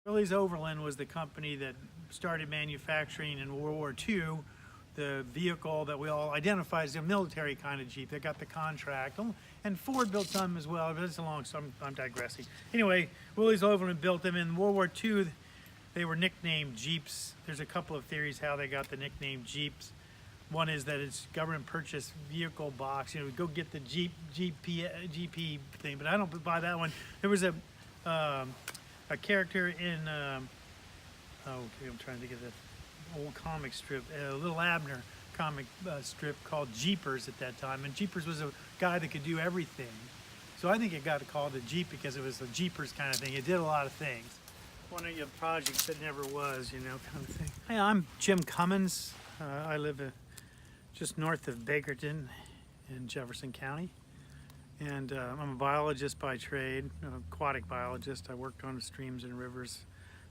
Willys Overland was the company that started manufacturing in World War II the vehicle that we all identify as a military kind of Jeep. They got the contract, and Ford built some as well, but it's a long story. I'm digressing. Anyway, Willys Overland built them. In World War II, they were nicknamed Jeeps. There's a couple of theories how they got the nickname Jeeps. One is that it's government purchase vehicle box. You know, go get the GP thing, but I don't buy that one. There was a character in I'm trying to think of the old comic strip, a Little Abner comic strip called Jeepers at that time, and Jeepers was a guy that could do everything. So I think it got called a Jeep because it was a Jeepers kind of thing. It did a lot of things. One of your projects that never was, you know, kind of thing. Hey, I'm Jim Cummins. I live just north of Bakerton in Jefferson County, and I'm a biologist by trade, an aquatic biologist. I worked on streams and rivers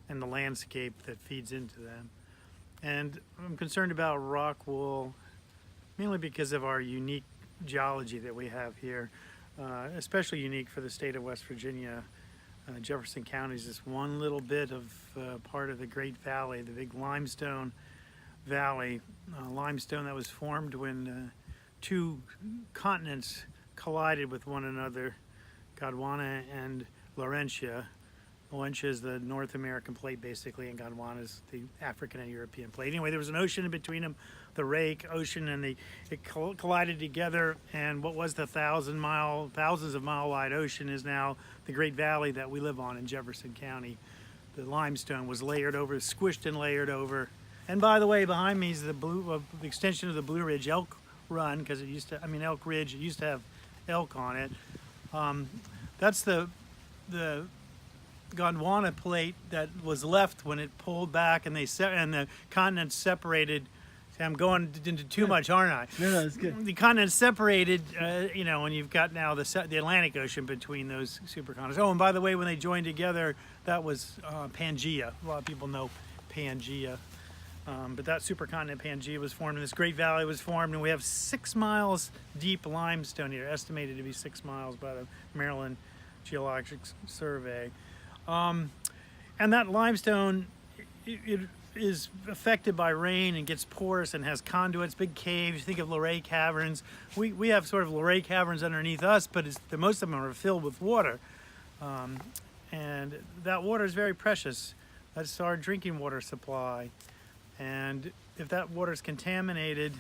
and the landscape that feeds into them. And I'm concerned about Rockwool mainly because of our unique geology that we have here, especially unique for the state of West Virginia. Jefferson County is this one little bit of part of the Great Valley, the big limestone valley, limestone that was formed when two continents collided with one another, Gondwana and Laurentia. Laurentia is the North American plate basically, and Gondwana is the African and European plate. Anyway, there was an ocean in between them, the Rake Ocean, and it collided together, and what was the thousands of mile wide ocean is now the Great Valley that we live on in Jefferson County. The limestone was layered over, squished and layered over. And by the way, behind me is the extension of the Blue Ridge Elk Run, because it used to, Elk Ridge, it used to have elk on it. That's the Gondwana plate that was left when it pulled back and the continents separated. See, I'm going into too much, aren't I? No, it's good. The continents separated, you know, and you've got now the Atlantic Ocean between those supercontinents. Oh, and by the way, when they joined together, that was Pangea. A lot of people know Pangea. But that supercontinent Pangea was formed, and this Great Valley was formed, and we have 6 miles deep limestone here, estimated to be 6 miles by the Maryland Geologic Survey. And that limestone, it is affected by rain and gets porous and has conduits, big caves. Think of Luray Caverns. We have sort of Luray Caverns underneath us, but most of them are filled with water. And that water is very precious. That's our drinking water supply. And if that water is contaminated,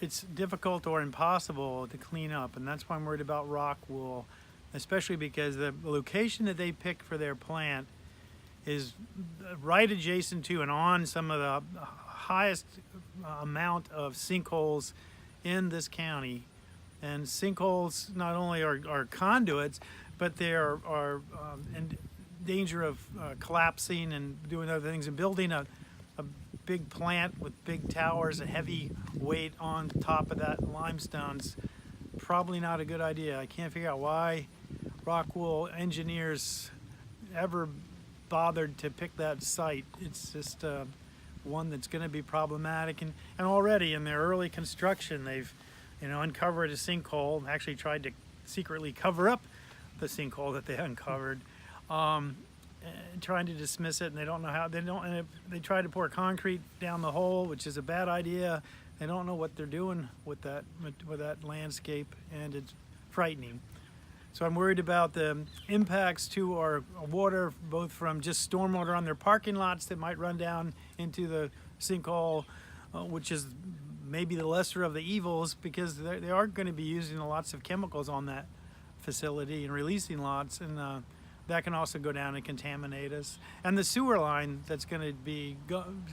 it's difficult or impossible to clean up. And that's why I'm worried about Rockwool, especially because the location that they pick for their plant is right adjacent to and on some of the highest amount of sinkholes in this county. And sinkholes not only are conduits, but they are in danger of collapsing and doing other things, and building a big plant with big towers, a heavy weight on top of that limestone's probably not a good idea. I can't figure out why Rockwool engineers ever bothered to pick that site. It's just one that's going to be problematic, and already in their early construction they've uncovered a sinkhole, actually tried to secretly cover up the sinkhole that they uncovered, trying to dismiss it, and they don't know how. They try to pour concrete down the hole, which is a bad idea. They don't know what they're doing with that landscape, and it's frightening. So I'm worried about the impacts to our water, both from just stormwater on their parking lots that might run down into the sinkhole, which is maybe the lesser of the evils, because they are going to be using lots of chemicals on that facility and releasing lots, and that can also go down and contaminate us. And the sewer line that's going to be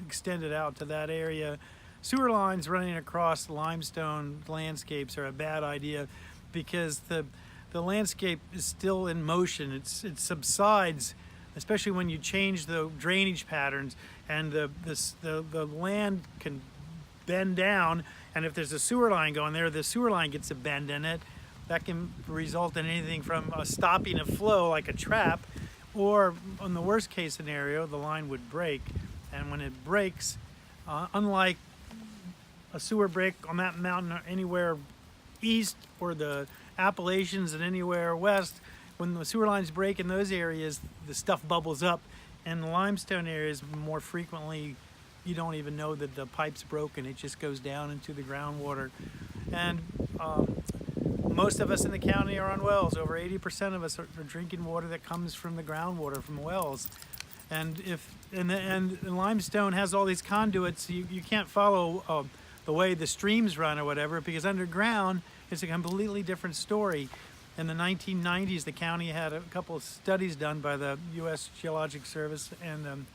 extended out to that area. Sewer lines running across limestone landscapes are a bad idea, because the landscape is still in motion. It subsides, especially when you change the drainage patterns, and the land can bend down, and if there's a sewer line going there, the sewer line gets a bend in it. That can result in anything from a stopping of flow, like a trap, or in the worst case scenario, the line would break. And when it breaks, unlike a sewer break on that mountain or anywhere east, or the Appalachians and anywhere west, when the sewer lines break in those areas, the stuff bubbles up And the limestone areas more frequently, you don't even know that the pipe's broken. It just goes down into the groundwater. And most of us in the county are on wells. Over 80% of us are drinking water that comes from the groundwater, from wells. And the limestone has all these conduits. You can't follow the way the streams run or whatever, because underground it's a completely different story. In the 1990s, the county had a couple of studies done by the U.S. Geologic Service and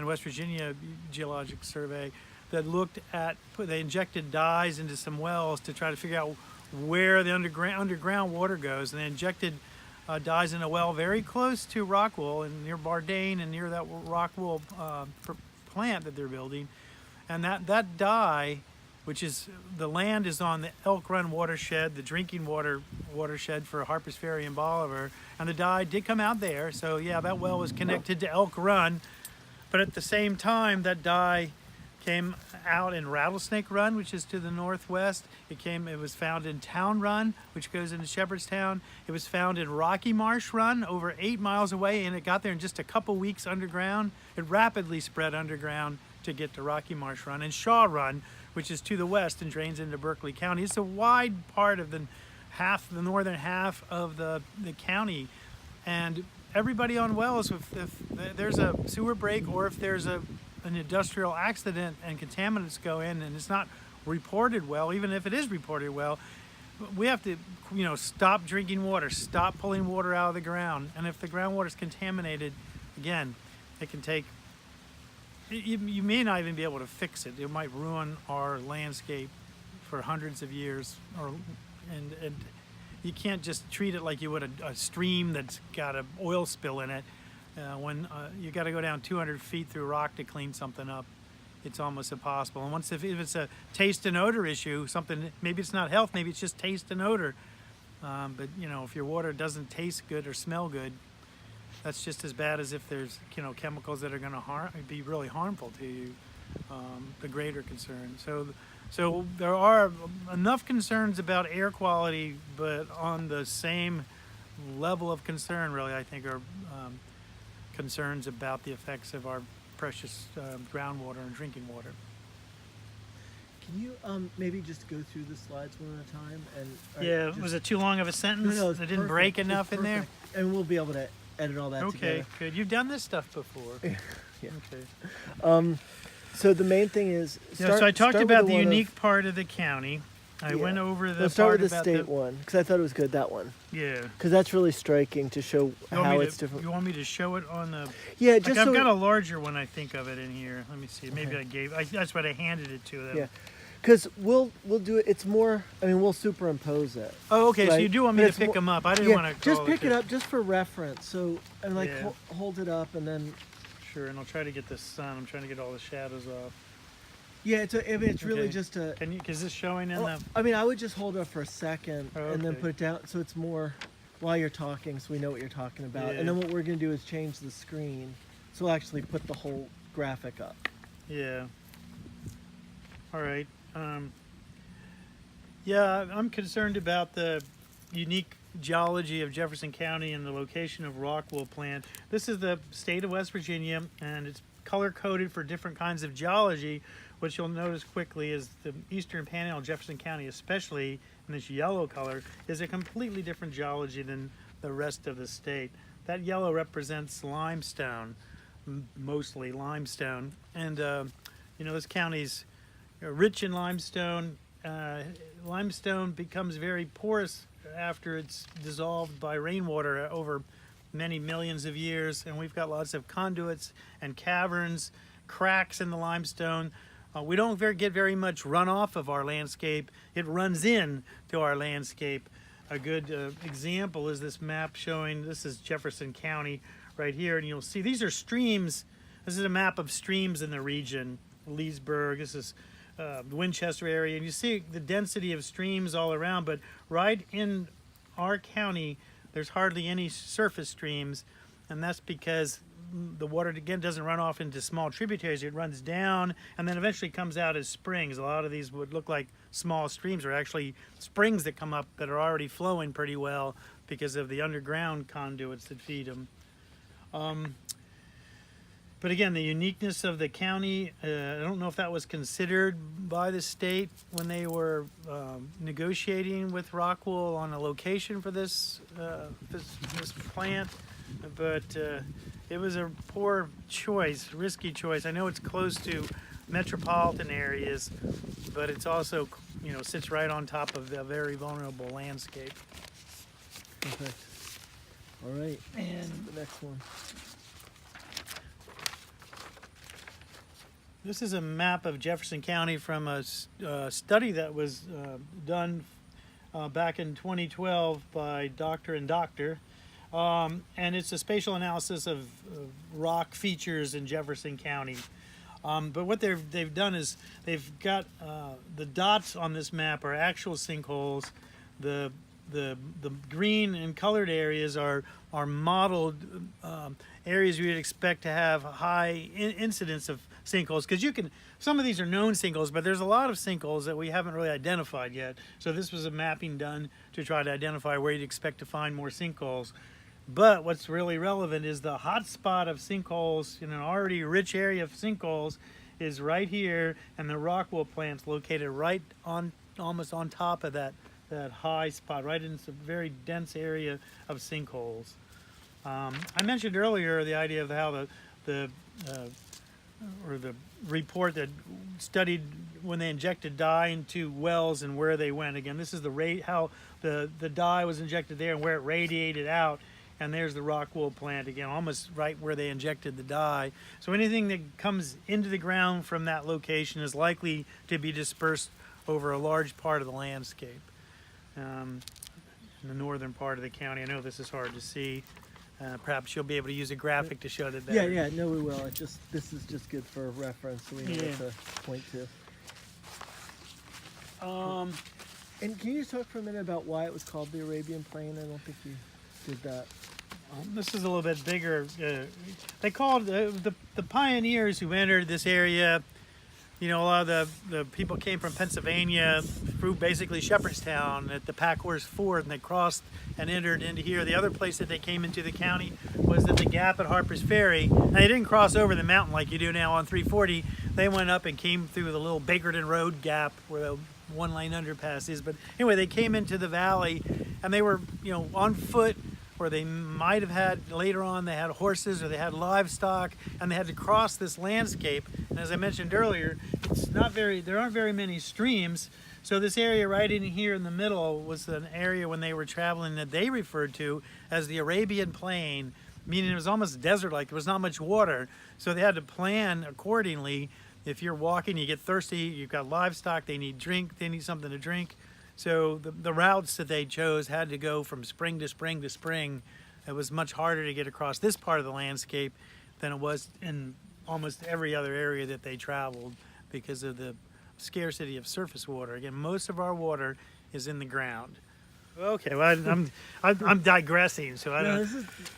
West Virginia Geologic Survey that looked at, they injected dyes into some wells to try to figure out where the underground water goes, and they injected dyes in a well very close to Rockwool and near Bardane and near that Rockwool plant that they're building. And that dye, which is, the land is on the Elk Run watershed, the drinking water watershed for Harpers Ferry and Bolivar, and the dye did come out there. So yeah, that well was connected to Elk Run, but at the same time that dye came out in Rattlesnake Run, which is to the northwest. It was found in Town Run, which goes into Shepherdstown. It was found in Rocky Marsh Run, over 8 miles away, and it got there in just a couple weeks underground. It rapidly spread underground to get to Rocky Marsh Run. And Shaw Run, which is to the west and drains into Berkeley County. It's a wide part of the northern half of the county. And everybody on wells, if there's a sewer break or if there's an industrial accident and contaminants go in and it's not reported well, even if it is reported well, we have to, stop drinking water, stop pulling water out of the ground. And if the groundwater is contaminated, again, it can take, you may not even be able to fix it. It might ruin our landscape for hundreds of years, and you can't just treat it like you would a stream that's got an oil spill in it. When you got to go down 200 feet through rock to clean something up, it's almost impossible. And if it's a taste and odor issue, something, maybe it's not health, maybe it's just taste and odor. But if your water doesn't taste good or smell good, that's just as bad as if there's chemicals that are going to be really harmful to you. The greater concern. So there are enough concerns about air quality, but on the same level of concern, really, I think, are concerns about the effects of our precious groundwater and drinking water. Can you maybe just go through the slides one at a time? And was it too long of a sentence? No, it didn't break enough in there? And we'll be able to edit all that together. Okay, good. You've done this stuff before. Yeah. Okay. So the main thing is, so I talked about the unique part of the county. I went over the Let's start part with the about state one, because I thought it was good, that one. Yeah. Because that's really striking to show how it's different. You want me to show it on the... Yeah, just I've got a larger one, I think, of it in here. Let me see. Maybe Okay. that's what I handed it to them. Yeah. Because we'll do it. It's more. we'll superimpose it. Oh, okay. Right? So you do want me to pick them up? I didn't want to. Just pick it up, just for reference. So hold it up and then. Sure, and I'll try to get the sun. I'm trying to get all the shadows off. Yeah, it's really just a. Is this showing in the? I would just hold it up for a second and then put it down, so it's more while you're talking, so we know what you're talking about. Yeah. And then what we're gonna do is change the screen, so we'll actually put the whole graphic up. Yeah. All right. Yeah, I'm concerned about the unique geology of Jefferson County and the location of Rockwool plant. This is the state of West Virginia, and it's color-coded for different kinds of geology. What you'll notice quickly is the eastern panhandle of Jefferson County, especially in this yellow color, is a completely different geology than the rest of the state. That yellow represents limestone, mostly limestone. And, this county's rich in limestone. Limestone becomes very porous after it's dissolved by rainwater over many millions of years, and we've got lots of conduits and caverns, cracks in the limestone. We don't get very much runoff of our landscape. It runs in to our landscape. A good example is this map showing, this is Jefferson County right here, and you'll see these are streams. This is a map of streams in the region. Leesburg, this is the Winchester area, and you see the density of streams all around, but right in our county there's hardly any surface streams, and that's because the water, again, doesn't run off into small tributaries. It runs down and then eventually comes out as springs. A lot of these would look like small streams, are actually springs that come up that are already flowing pretty well because of the underground conduits that feed them. But again, the uniqueness of the county, I don't know if that was considered by the state when they were negotiating with Rockwool on a location for this plant, but it was a poor choice, risky choice. I know it's close to metropolitan areas, but it's also, you know, sits right on top of a very vulnerable landscape. Perfect. All right, and the next one. This is a map of Jefferson County from a study that was done back in 2012 by Doctor and Doctor. And it's a spatial analysis of rock features in Jefferson County. But what they've done is they've got the dots on this map are actual sinkholes. The green and colored areas are modeled areas you would expect to have high incidence of sinkholes, because some of these are known sinkholes, but there's a lot of sinkholes that we haven't really identified yet. So this was a mapping done to try to identify where you'd expect to find more sinkholes. But what's really relevant is the hot spot of sinkholes in an already rich area of sinkholes is right here, and the Rockwool plant's located right on, almost on top of that high spot, right in a very dense area of sinkholes. I mentioned earlier the idea of how the report that studied when they injected dye into wells and where they went. Again, this is how the dye was injected there and where it radiated out. And there's the Rockwool plant again, almost right where they injected the dye. So anything that comes into the ground from that location is likely to be dispersed over a large part of the landscape. In the northern part of the county. I know this is hard to see. Perhaps you'll be able to use a graphic to show that better. Yeah, no, we will. This is just good for reference, so we know what to point to. And can you talk for a minute about why it was called the Arabian Plain? I don't think you did that. This is a little bit bigger. They called the pioneers who entered this area. You know, a lot of the people came from Pennsylvania through basically Shepherdstown at the Packhorse Ford, and they crossed and entered into here. The other place that they came into the county was at the Gap at Harper's Ferry. Now, they didn't cross over the mountain like you do now on 340. They went up and came through the little Bakerton Road gap where the one-lane underpass is. But anyway, they came into the valley, and they were, you know, on foot, or they might have had, later on, they had horses or they had livestock, and they had to cross this landscape. And as I mentioned earlier, there aren't very many streams. So this area right in here in the middle was an area when they were traveling that they referred to as the Arabian Plain, meaning it was almost desert-like. There was not much water. So they had to plan accordingly. If you're walking, you get thirsty, you've got livestock, they need something to drink. So the routes that they chose had to go from spring to spring to spring. It was much harder to get across this part of the landscape than it was in almost every other area that they traveled because of the scarcity of surface water. Again, most of our water is in the ground. Okay, well, I'm digressing. So I don't. No,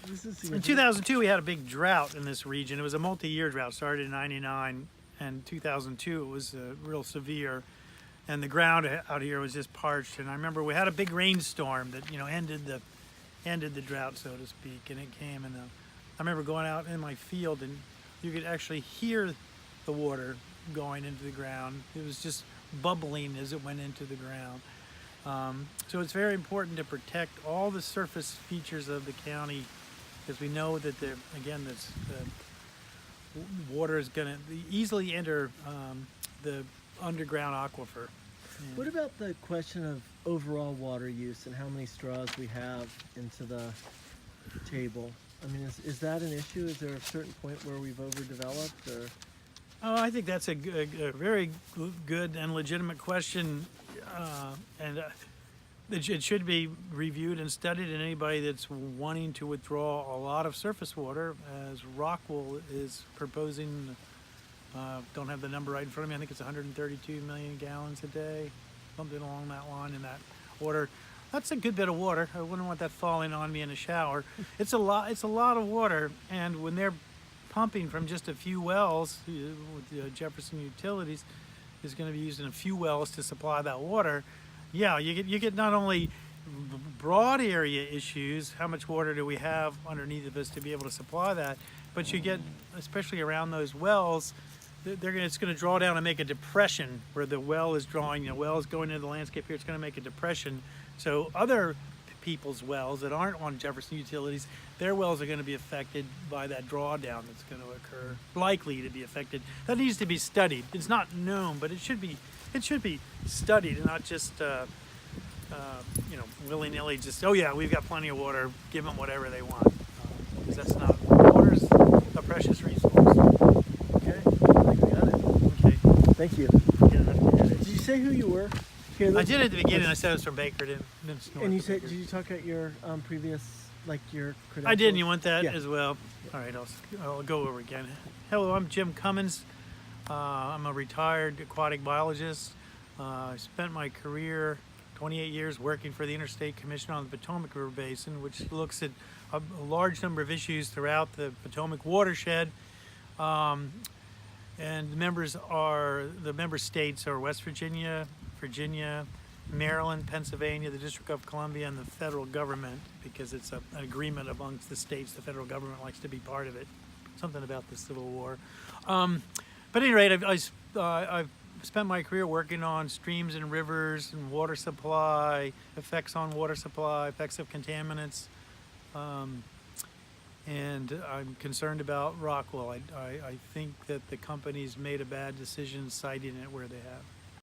this is in 2002, we had a big drought in this region. It was a multi-year drought. Started in '99, and 2002 it was real severe. And the ground out here was just parched. And I remember we had a big rainstorm that, you know, ended the drought, so to speak. And it came, and I remember going out in my field, and you could actually hear the water going into the ground. It was just bubbling as it went into the ground. So it's very important to protect all the surface features of the county, because we know that the water is going to easily enter the underground aquifer. What about the question of overall water use and how many straws we have into the table? I mean, is that an issue? Is there a certain point where we've overdeveloped? Or? Oh, I think that's a very good and legitimate question, and it should be reviewed and studied. And anybody that's wanting to withdraw a lot of surface water, as Rockwool is proposing, don't have the number right in front of me. I think it's 132 million gallons a day, something along that line in that order. That's a good bit of water. I wouldn't want that falling on me in a shower. It's a lot of water, and when they're pumping from just a few wells, with the Jefferson Utilities is going to be using a few wells to supply that water. Yeah, you get not only broad area issues, how much water do we have underneath of us to be able to supply that, but you get, especially around those wells, it's going to draw down and make a depression where the well is drawing. The well is going into the landscape here. It's going to make a depression. So other people's wells that aren't on Jefferson Utilities, their wells are going to be affected by that drawdown that's going to occur, likely to be affected. That needs to be studied. It's not known, but it should be studied, and not just willy-nilly. Just, oh yeah, we've got plenty of water. Give them whatever they want, because that's not. Water's a precious resource. Okay, I think we got it. Okay. Thank you. Yeah, Did you say who you were? Here, I did at the beginning. I said I was from Bakerton. And you said, did you talk about your previous, like your credentials? I did, and you want that Yeah. as well? All right, I'll go over again. Hello, I'm Jim Cummins. I'm a retired aquatic biologist. I spent my career, 28 years, working for the Interstate Commission on the Potomac River Basin, which looks at a large number of issues throughout the Potomac watershed. And the member states are West Virginia, Maryland, Pennsylvania, the District of Columbia, and the federal government, because it's an agreement amongst the states. The federal government likes to be part of it. Something about the Civil War. But at any rate, I've spent my career working on streams and rivers and water supply, effects on water supply, effects of contaminants. And I'm concerned about Rockwool. I think that the company's made a bad decision citing it where they have.